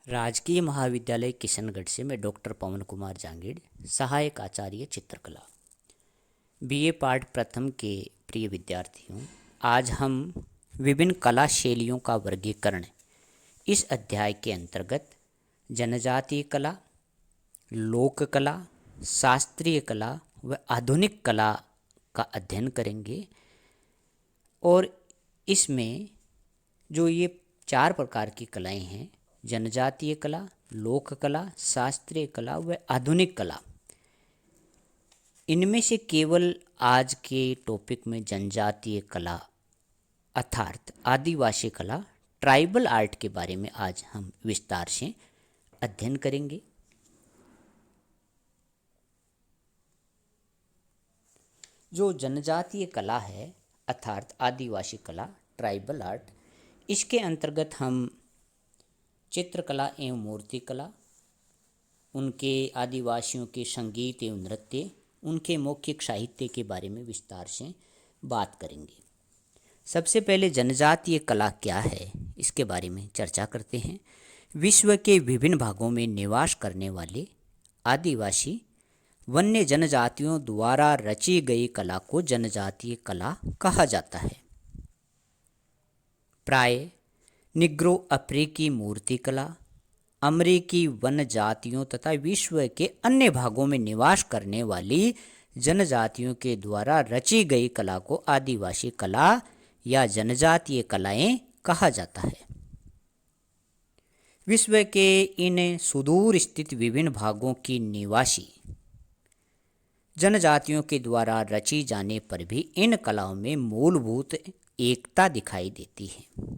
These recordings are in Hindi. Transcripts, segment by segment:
राजकीय महाविद्यालय किशनगढ़ से मैं डॉक्टर पवन कुमार जांगीड़, सहायक आचार्य चित्रकला, बीए पार्ट प्रथम के प्रिय विद्यार्थियों। आज हम विभिन्न कला शैलियों का वर्गीकरण इस अध्याय के अंतर्गत जनजातीय कला, लोक कला, शास्त्रीय कला व आधुनिक कला का अध्ययन करेंगे। और इसमें जो ये 4 प्रकार की कलाएं हैं, जनजातीय कला, लोक कला, शास्त्रीय कला व आधुनिक कला, इनमें से केवल आज के टॉपिक में जनजातीय कला अर्थात आदिवासी कला, ट्राइबल आर्ट के बारे में आज हम विस्तार से अध्ययन करेंगे। जो जनजातीय कला है अर्थात आदिवासी कला, ट्राइबल आर्ट, इसके अंतर्गत हम चित्रकला एवं मूर्तिकला, उनके आदिवासियों के संगीत एवं नृत्य, उनके मौखिक साहित्य के बारे में विस्तार से बात करेंगे। सबसे पहले जनजातीय कला क्या है, इसके बारे में चर्चा करते हैं। विश्व के विभिन्न भागों में निवास करने वाले आदिवासी वन्य जनजातियों द्वारा रची गई कला को जनजातीय कला कहा जाता है। प्राय निग्रो अफ्रीकी मूर्तिकला, अमेरिकी वन जातियों तथा विश्व के अन्य भागों में निवास करने वाली जनजातियों के द्वारा रची गई कला को आदिवासी कला या जनजातीय कलाएं कहा जाता है। विश्व के इन सुदूर स्थित विभिन्न भागों की निवासी जनजातियों के द्वारा रची जाने पर भी इन कलाओं में मूलभूत एकता दिखाई देती है।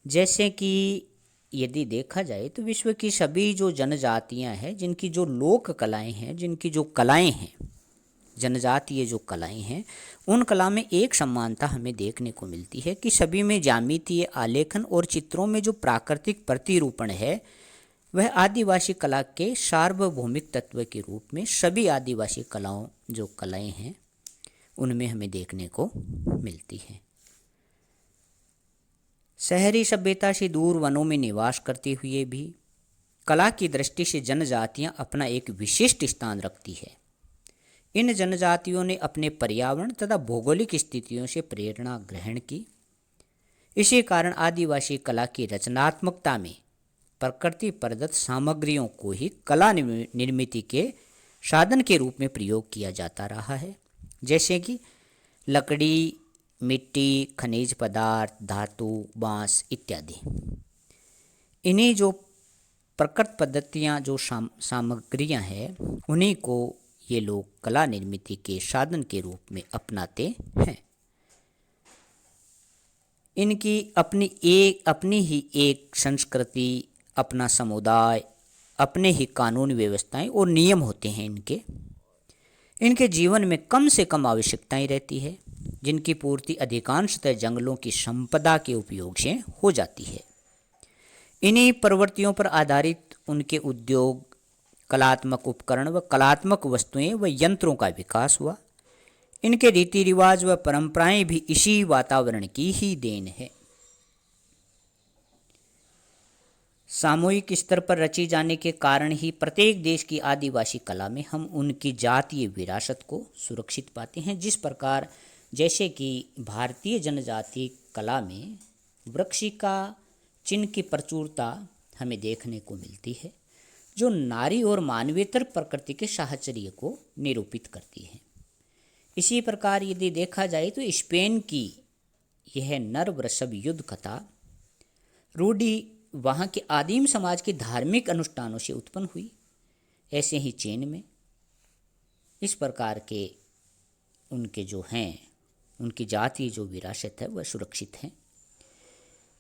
जैसे कि यदि देखा जाए तो विश्व की सभी जो जनजातियां हैं, जिनकी जो लोक कलाएं हैं, जिनकी जो कलाएं हैं, जनजातीय जो कलाएं हैं, उन कला में एक समानता हमें देखने को मिलती है कि सभी में ज्यामितीय आलेखन और चित्रों में जो प्राकृतिक प्रतिरूपण है वह आदिवासी कला के सार्वभौमिक तत्व के रूप में सभी आदिवासी कलाओं जो कलाएं हैं उनमें हमें देखने को मिलती है। शहरी सभ्यता से दूर वनों में निवास करते हुए भी कला की दृष्टि से जनजातियां अपना एक विशिष्ट स्थान रखती है। इन जनजातियों ने अपने पर्यावरण तथा भौगोलिक स्थितियों से प्रेरणा ग्रहण की। इसी कारण आदिवासी कला की रचनात्मकता में प्रकृति प्रदत्त सामग्रियों को ही कला निर्मिति के साधन के रूप में प्रयोग किया जाता रहा है। जैसे कि लकड़ी, मिट्टी, खनिज पदार्थ, धातु, बांस इत्यादि। इन्हीं जो प्रकृत पद्धतियाँ जो सामग्रियाँ हैं उन्हीं को ये लोग कला निर्मिति के साधन के रूप में अपनाते हैं। इनकी अपनी ही एक संस्कृति, अपना समुदाय, अपने ही कानून व्यवस्थाएं और नियम होते हैं। इनके जीवन में कम से कम आवश्यकताएं रहती है, जिनकी पूर्ति अधिकांशतः जंगलों की संपदा के उपयोग से हो जाती है। इन्हीं प्रवृत्तियों पर आधारित उनके उद्योग, कलात्मक उपकरण व कलात्मक वस्तुएं व यंत्रों का विकास हुआ। इनके रीति रिवाज व परंपराएं भी इसी वातावरण की ही देन है। सामूहिक स्तर पर रची जाने के कारण ही प्रत्येक देश की आदिवासी कला में हम उनकी जातीय विरासत को सुरक्षित पाते हैं। जिस प्रकार जैसे कि भारतीय जनजातीय कला में वृक्षिका चिन्ह की प्रचुरता हमें देखने को मिलती है, जो नारी और मानवीयतर प्रकृति के साहचर्य को निरूपित करती है। इसी प्रकार यदि देखा जाए तो स्पेन की यह नर वृषभ युद्ध कथा रूढ़ी वहाँ के आदिम समाज के धार्मिक अनुष्ठानों से उत्पन्न हुई। ऐसे ही चीन में इस प्रकार के उनके जो हैं, उनकी जातीय जो विरासत है वह सुरक्षित है।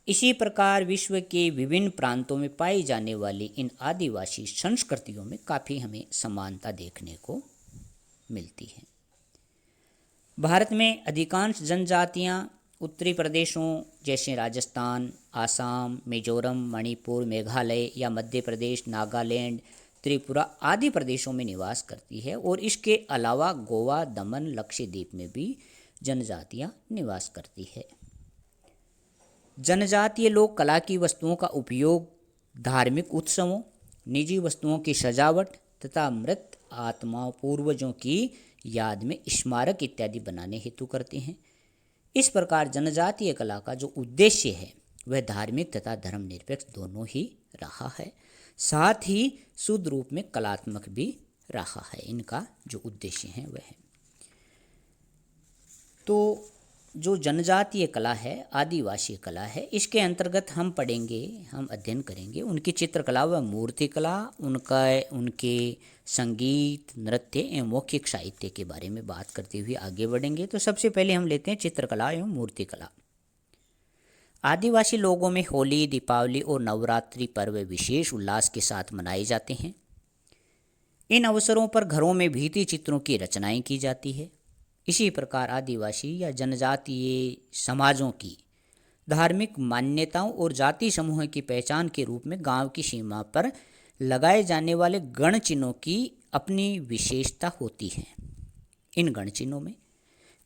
इसी प्रकार विश्व के विभिन्न प्रांतों में पाई जाने वाली इन आदिवासी संस्कृतियों में काफ़ी हमें समानता देखने को मिलती है। भारत में अधिकांश जनजातियां उत्तरी प्रदेशों जैसे राजस्थान, आसाम, मिजोरम, मणिपुर, मेघालय या मध्य प्रदेश, नागालैंड, त्रिपुरा आदि प्रदेशों में निवास करती है। और इसके अलावा गोवा, दमन, लक्षद्वीप में भी जनजातियां निवास करती है। जनजातीय लोग कला की वस्तुओं का उपयोग धार्मिक उत्सवों, निजी वस्तुओं की सजावट तथा मृत आत्माओं पूर्वजों की याद में स्मारक इत्यादि बनाने हेतु करते हैं। इस प्रकार जनजातीय कला का जो उद्देश्य है वह धार्मिक तथा धर्मनिरपेक्ष दोनों ही रहा है, साथ ही शुद्ध रूप में कलात्मक भी रहा है। इनका जो उद्देश्य है वह है। तो जो जनजातीय कला है, आदिवासी कला है, इसके अंतर्गत हम पढ़ेंगे, हम अध्ययन करेंगे उनकी चित्रकला व मूर्तिकला, उनके संगीत, नृत्य एवं मौखिक साहित्य के बारे में बात करते हुए आगे बढ़ेंगे। तो सबसे पहले हम लेते हैं चित्रकला एवं मूर्तिकला। आदिवासी लोगों में होली, दीपावली और नवरात्रि पर्व विशेष उल्लास के साथ मनाए जाते हैं। इन अवसरों पर घरों में भित्ति चित्रों की रचनाएं की जाती है। इसी प्रकार आदिवासी या जनजातीय समाजों की धार्मिक मान्यताओं और जाति समूह की पहचान के रूप में गांव की सीमा पर लगाए जाने वाले गण चिन्हों की अपनी विशेषता होती है। इन गण चिन्हों में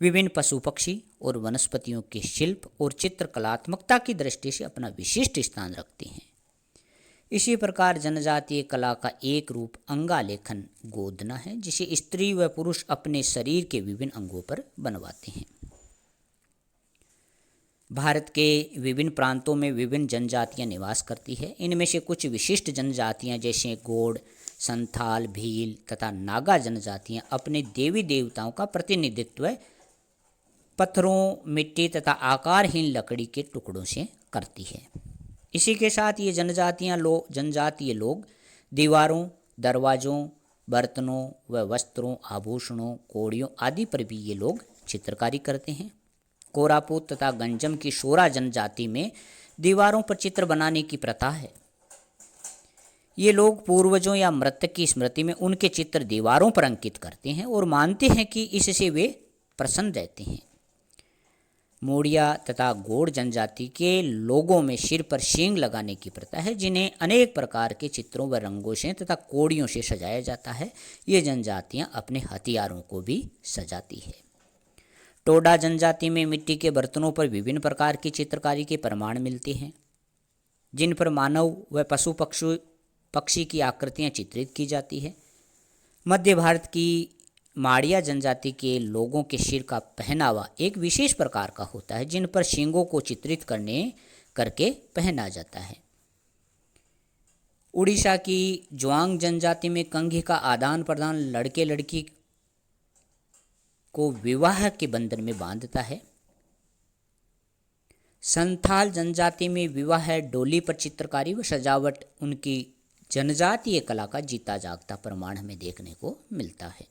विभिन्न पशु पक्षी और वनस्पतियों के शिल्प और चित्र कलात्मकता की दृष्टि से अपना विशिष्ट स्थान रखते हैं। इसी प्रकार जनजातीय कला का एक रूप अंगालेखन गोदना है, जिसे स्त्री व पुरुष अपने शरीर के विभिन्न अंगों पर बनवाते हैं। भारत के विभिन्न प्रांतों में विभिन्न जनजातियां निवास करती है। इनमें से कुछ विशिष्ट जनजातियां जैसे गोंड, संथाल, भील तथा नागा जनजातियां अपने देवी देवताओं का प्रतिनिधित्व पत्थरों, मिट्टी तथा आकारहीन लकड़ी के टुकड़ों से करती है। इसी के साथ ये जनजातीय लोग दीवारों, दरवाज़ों, बर्तनों व वस्त्रों, आभूषणों, कोड़ियों आदि पर भी ये लोग चित्रकारी करते हैं। कोरापुट तथा गंजम की शोरा जनजाति में दीवारों पर चित्र बनाने की प्रथा है। ये लोग पूर्वजों या मृतक की स्मृति में उनके चित्र दीवारों पर अंकित करते हैं और मानते हैं कि इससे वे प्रसन्न रहते हैं। मोड़िया तथा गोंड जनजाति के लोगों में सिर पर सींग लगाने की प्रथा है, जिन्हें अनेक प्रकार के चित्रों व रंगों से तथा कोड़ियों से सजाया जाता है। ये जनजातियां अपने हथियारों को भी सजाती है। टोडा जनजाति में मिट्टी के बर्तनों पर विभिन्न प्रकार की चित्रकारी के प्रमाण मिलते हैं, जिन पर मानव व पशु पक्षी की आकृतियां चित्रित की जाती है। मध्य भारत की माड़िया जनजाति के लोगों के सिर का पहनावा एक विशेष प्रकार का होता है, जिन पर सींगों को चित्रित करके पहना जाता है। उड़ीसा की ज्वांग जनजाति में कंघी का आदान प्रदान लड़के लड़की को विवाह के बंधन में बांधता है। संथाल जनजाति में विवाह डोली पर चित्रकारी व सजावट उनकी जनजातीय कला का जीता जागता प्रमाण हमें देखने को मिलता है।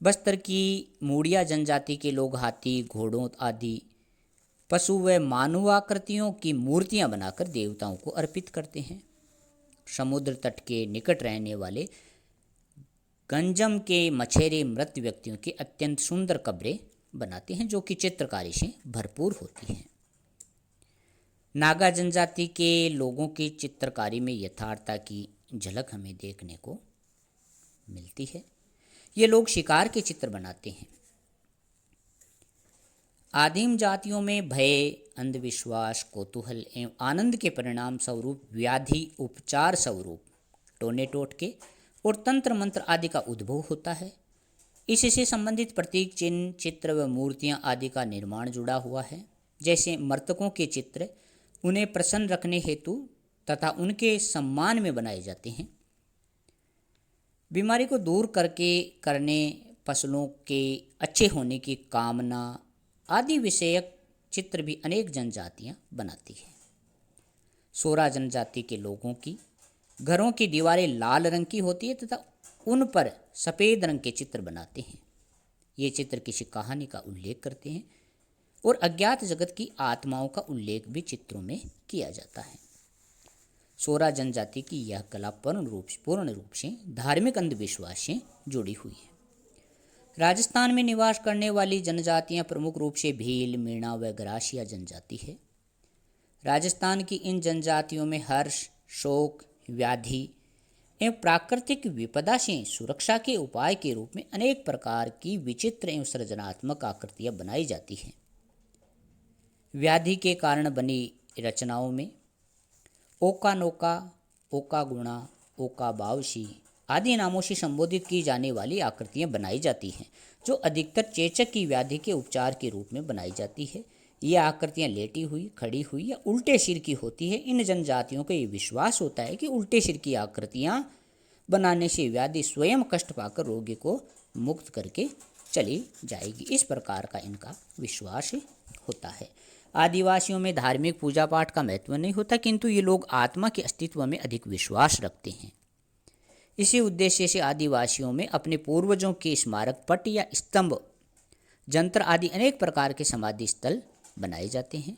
बस्तर की मूड़िया जनजाति के लोग हाथी, घोड़ों आदि पशु व मानवाकृतियों की मूर्तियां बनाकर देवताओं को अर्पित करते हैं। समुद्र तट के निकट रहने वाले गंजम के मछेरे मृत व्यक्तियों की अत्यंत सुंदर कब्रें बनाते हैं, जो कि चित्रकारी से भरपूर होती हैं। नागा जनजाति के लोगों की चित्रकारी में यथार्थता की झलक हमें देखने को मिलती है। ये लोग शिकार के चित्र बनाते हैं। आदिम जातियों में भय, अंधविश्वास, कौतूहल एवं आनंद के परिणाम स्वरूप व्याधि उपचार स्वरूप टोने टोटके और तंत्र मंत्र आदि का उद्भव होता है। इससे संबंधित प्रतीक चिन्ह, चित्र व मूर्तियां आदि का निर्माण जुड़ा हुआ है। जैसे मृतकों के चित्र उन्हें प्रसन्न रखने हेतु तथा उनके सम्मान में बनाए जाते हैं। बीमारी को दूर करने, फसलों के अच्छे होने की कामना आदि विषयक चित्र भी अनेक जनजातियां बनाती हैं। सोरा जनजाति के लोगों की घरों की दीवारें लाल रंग की होती है तथा उन पर सफ़ेद रंग के चित्र बनाते हैं। ये चित्र किसी कहानी का उल्लेख करते हैं और अज्ञात जगत की आत्माओं का उल्लेख भी चित्रों में किया जाता है। सोरा जनजाति की यह कला पूर्ण रूप से धार्मिक अंधविश्वास से जुड़ी हुई है। राजस्थान में निवास करने वाली जनजातियां प्रमुख रूप से भील, मीणा व ग्रासिया जनजाति है। राजस्थान की इन जनजातियों में हर्ष, शोक, व्याधि एवं प्राकृतिक विपदा से सुरक्षा के उपाय के रूप में अनेक प्रकार की विचित्र एवं सृजनात्मक आकृतियां बनाई जाती हैं। व्याधि के कारण बनी रचनाओं में ओकानोका, ओकागुणा, ओकाबावशी आदि नामों से संबोधित की जाने वाली आकृतियां बनाई जाती हैं, जो अधिकतर चेचक की व्याधि के उपचार के रूप में बनाई जाती है। ये आकृतियां लेटी हुई, खड़ी हुई या उल्टे सिर की होती है। इन जनजातियों का ये विश्वास होता है कि उल्टे सिर की आकृतियां बनाने से व्याधि स्वयं कष्ट पाकर रोगी को मुक्त करके चली जाएगी। इस प्रकार का इनका विश्वास होता है। आदिवासियों में धार्मिक पूजा पाठ का महत्व नहीं होता, किंतु ये लोग आत्मा के अस्तित्व में अधिक विश्वास रखते हैं। इसी उद्देश्य से आदिवासियों में अपने पूर्वजों के स्मारक पट या स्तंभ, जंत्र आदि अनेक प्रकार के समाधि स्थल बनाए जाते हैं।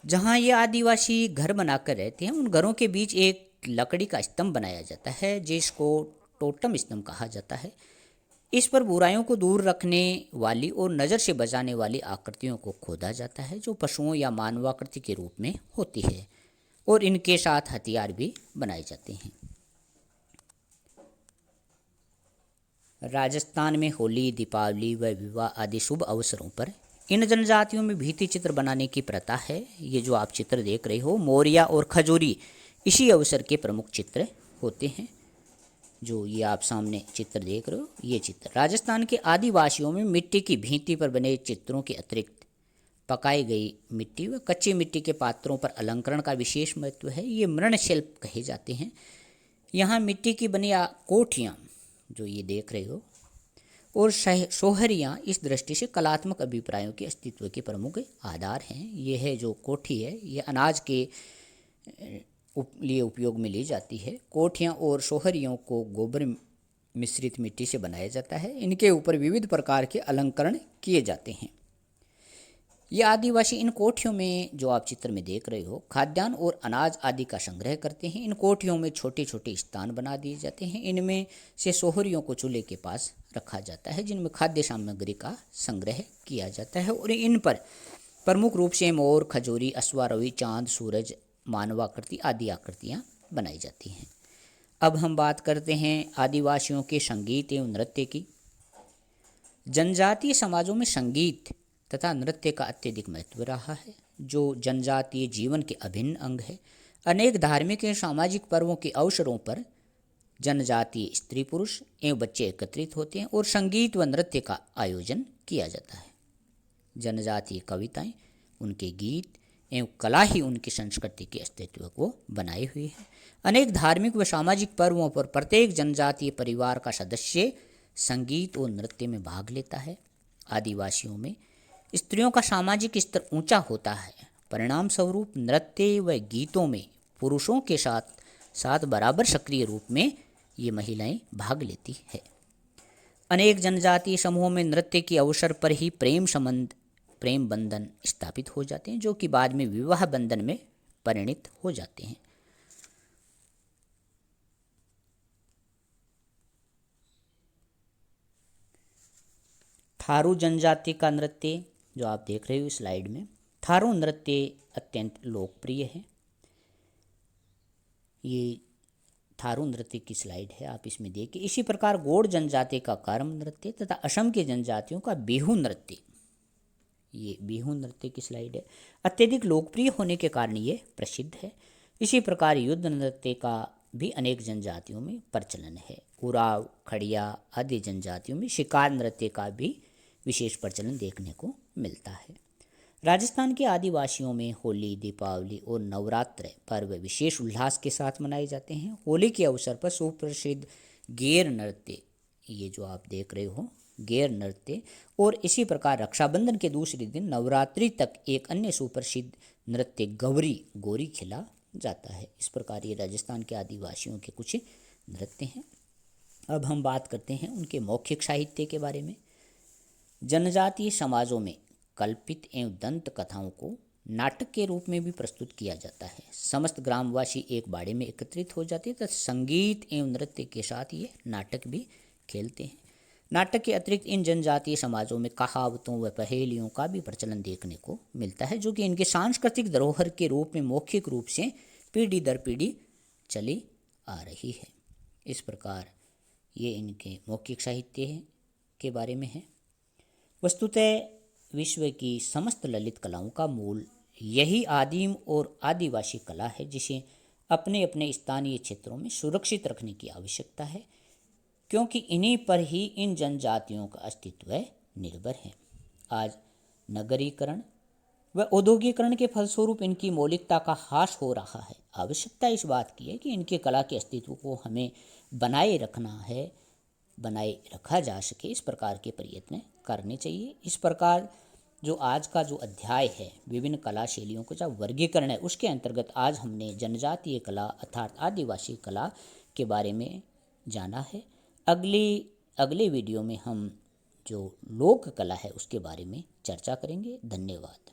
जहाँ ये आदिवासी घर बनाकर रहते हैं, उन घरों के बीच एक लकड़ी का स्तंभ बनाया जाता है, जिसको टोटम स्तंभ कहा जाता है। इस पर बुराइयों को दूर रखने वाली और नज़र से बचाने वाली आकृतियों को खोदा जाता है, जो पशुओं या मानवाकृति के रूप में होती है, और इनके साथ हथियार भी बनाए जाते हैं। राजस्थान में होली, दीपावली व विवाह आदि शुभ अवसरों पर इन जनजातियों में भित्ति चित्र बनाने की प्रथा है। ये जो आप चित्र देख रहे हो, मोरिया और खजूरी, इसी अवसर के प्रमुख चित्र होते हैं। जो ये आप सामने चित्र देख रहे हो, ये चित्र राजस्थान के आदिवासियों में मिट्टी की भित्ति पर बने चित्रों के अतिरिक्त पकाई गई मिट्टी व कच्ची मिट्टी के पात्रों पर अलंकरण का विशेष महत्व है। ये मृणशिल्प कहे जाते हैं। यहाँ मिट्टी की बनी कोठियाँ जो ये देख रहे हो और सोहरियाँ इस दृष्टि से कलात्मक अभिप्रायों के अस्तित्व के प्रमुख आधार हैं। ये है जो कोठी है, ये अनाज के लिए उपयोग में ली जाती है। कोठियाँ और सोहरियों को गोबर मिश्रित मिट्टी से बनाया जाता है। इनके ऊपर विविध प्रकार के अलंकरण किए जाते हैं। ये आदिवासी इन कोठियों में, जो आप चित्र में देख रहे हो, खाद्यान्न और अनाज आदि का संग्रह करते हैं। इन कोठियों में छोटे छोटे स्थान बना दिए जाते हैं। इनमें से सोहरियों को चूल्हे के पास रखा जाता है, जिनमें खाद्य सामग्री का संग्रह किया जाता है, और इन पर प्रमुख रूप से मोर, खजूरी, अश्वारोही, चांद, सूरज, मानवाकृति आदि आकृतियाँ बनाई जाती हैं। अब हम बात करते हैं आदिवासियों के संगीत एवं नृत्य की। जनजातीय समाजों में संगीत तथा नृत्य का अत्यधिक महत्व रहा है, जो जनजातीय जीवन के अभिन्न अंग है। अनेक धार्मिक एवं सामाजिक पर्वों के अवसरों पर जनजातीय स्त्री पुरुष एवं बच्चे एकत्रित होते हैं और संगीत व नृत्य का आयोजन किया जाता है। जनजातीय कविताएं, उनके गीत एवं कला ही उनकी संस्कृति के अस्तित्व को बनाए हुए है। अनेक धार्मिक व सामाजिक पर्वों पर प्रत्येक जनजातीय परिवार का सदस्य संगीत और नृत्य में भाग लेता है। आदिवासियों में स्त्रियों का सामाजिक स्तर ऊंचा होता है। परिणाम स्वरूप नृत्य व गीतों में पुरुषों के साथ साथ बराबर सक्रिय रूप में ये महिलाएं भाग लेती है। अनेक जनजातीय समूहों में नृत्य के अवसर पर ही प्रेम बंधन स्थापित हो जाते हैं, जो कि बाद में विवाह बंधन में परिणित हो जाते हैं। थारू जनजाति का नृत्य जो आप देख रहे हो स्लाइड में, थारू नृत्य अत्यंत लोकप्रिय है। ये थारू नृत्य की स्लाइड है, आप इसमें देखिए। इसी प्रकार गोंड जनजाति का कर्म नृत्य तथा असम की जनजातियों का बिहू नृत्य, ये बिहू नृत्य की स्लाइड है, अत्यधिक लोकप्रिय होने के कारण ये प्रसिद्ध है। इसी प्रकार युद्ध नृत्य का भी अनेक जनजातियों में प्रचलन है। उराव, खड़िया आदि जनजातियों में शिकार नृत्य का भी विशेष प्रचलन देखने को मिलता है। राजस्थान के आदिवासियों में होली, दीपावली और नवरात्र पर्व विशेष उल्लास के साथ मनाए जाते हैं। होली के अवसर पर सुप्रसिद्ध गेर नृत्य, ये जो आप देख रहे हो गेर नृत्य, और इसी प्रकार रक्षाबंधन के दूसरे दिन नवरात्रि तक एक अन्य सुप्रसिद्ध नृत्य गोरी खेला जाता है। इस प्रकार ये राजस्थान के आदिवासियों के कुछ नृत्य हैं। अब हम बात करते हैं उनके मौखिक साहित्य के बारे में। जनजातीय समाजों में कल्पित एवं दंत कथाओं को नाटक के रूप में भी प्रस्तुत किया जाता है। समस्त ग्रामवासी एक बाड़े में एकत्रित हो जाते हैं तथा संगीत एवं नृत्य के साथ ये नाटक भी खेलते हैं। नाटक के अतिरिक्त इन जनजातीय समाजों में कहावतों व पहेलियों का भी प्रचलन देखने को मिलता है, जो कि इनके सांस्कृतिक धरोहर के रूप में मौखिक रूप से पीढ़ी दर पीढ़ी चली आ रही है। इस प्रकार ये इनके मौखिक साहित्य के बारे में है। वस्तुतः विश्व की समस्त ललित कलाओं का मूल यही आदिम और आदिवासी कला है जिसे अपने अपने स्थानीय क्षेत्रों में सुरक्षित रखने की आवश्यकता है, क्योंकि इन्हीं पर ही इन जनजातियों का अस्तित्व निर्भर है। आज नगरीकरण व औद्योगिकरण के फलस्वरूप इनकी मौलिकता का ह्रास हो रहा है। आवश्यकता इस बात की है कि इनके कला के अस्तित्व को हमें बनाए रखना है, बनाए रखा जा सके, इस प्रकार के प्रयत्न करने चाहिए। इस प्रकार जो आज का जो अध्याय है विभिन्न कला शैलियों का जो वर्गीकरण है, उसके अंतर्गत आज हमने जनजातीय कला अर्थात आदिवासी कला के बारे में जाना है। अगले वीडियो में हम जो लोक कला है उसके बारे में चर्चा करेंगे। धन्यवाद।